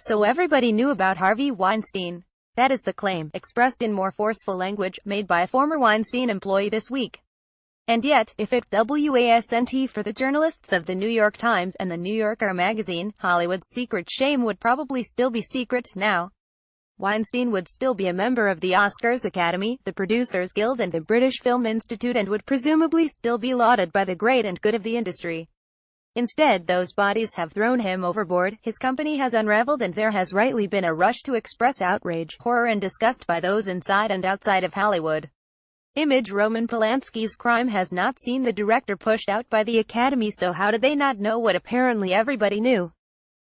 So everybody knew about Harvey Weinstein. That is the claim, expressed in more forceful language, made by a former Weinstein employee this week. And yet, if it wasn't for the journalists of the New York Times and the New Yorker magazine, Hollywood's secret shame would probably still be secret now. Weinstein would still be a member of the Oscars Academy, the Producers Guild and the British Film Institute, and would presumably still be lauded by the great and good of the industry. Instead, those bodies have thrown him overboard, his company has unraveled, and there has rightly been a rush to express outrage, horror and disgust by those inside and outside of Hollywood. Image Roman Polanski's crime has not seen the director pushed out by the Academy, so how did they not know what apparently everybody knew?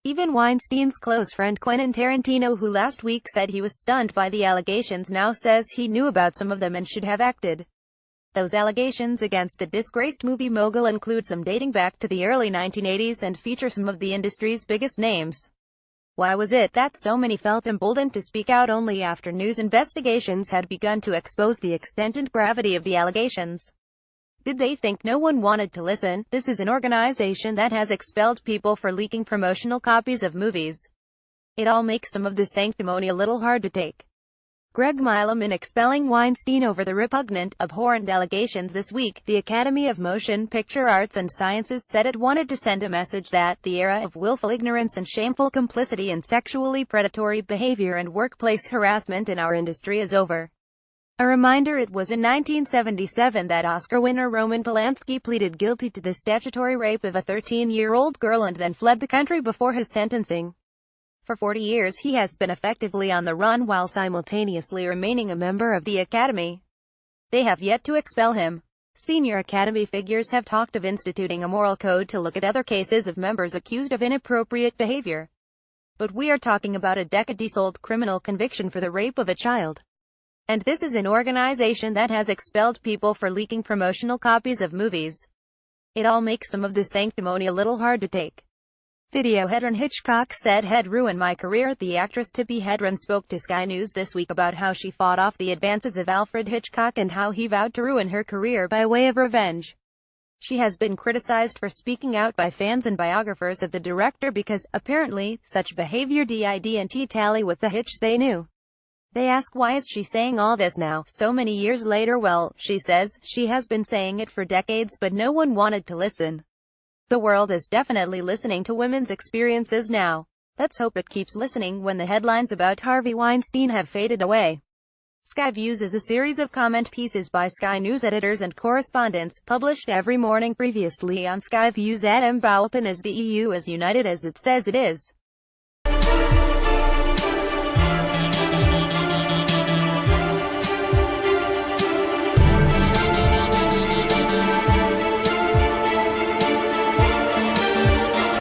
Even Weinstein's close friend Quentin Tarantino, who last week said he was stunned by the allegations, now says he knew about some of them and should have acted. Those allegations against the disgraced movie mogul include some dating back to the early 1980s and feature some of the industry's biggest names. Why was it that so many felt emboldened to speak out only after news investigations had begun to expose the extent and gravity of the allegations? Did they think no one wanted to listen? This is an organization that has expelled people for leaking promotional copies of movies. It all makes some of the sanctimony a little hard to take. Greg Milam in expelling Weinstein over the repugnant, abhorrent allegations this week, the Academy of Motion Picture Arts and Sciences said it wanted to send a message that the era of willful ignorance and shameful complicity in sexually predatory behavior and workplace harassment in our industry is over. A reminder it was in 1977 that Oscar winner Roman Polanski pleaded guilty to the statutory rape of a 13-year-old girl and then fled the country before his sentencing. For 40 years he has been effectively on the run while simultaneously remaining a member of the Academy. They have yet to expel him. Senior Academy figures have talked of instituting a moral code to look at other cases of members accused of inappropriate behavior. But we are talking about a decades-old criminal conviction for the rape of a child. And this is an organization that has expelled people for leaking promotional copies of movies. It all makes some of the sanctimony a little hard to take. Video Hedren Hitchcock said had ruined my career. The actress-to-be Hedren spoke to Sky News this week about how she fought off the advances of Alfred Hitchcock and how he vowed to ruin her career by way of revenge. She has been criticized for speaking out by fans and biographers of the director because, apparently, such behavior didn't tally with the Hitch they knew. They ask why is she saying all this now, so many years later. Well, she says, she has been saying it for decades but no one wanted to listen. The world is definitely listening to women's experiences now. Let's hope it keeps listening when the headlines about Harvey Weinstein have faded away. Sky Views is a series of comment pieces by Sky News editors and correspondents, published every morning. Previously on Sky Views, Adam Boulton is the EU as united as it says it is.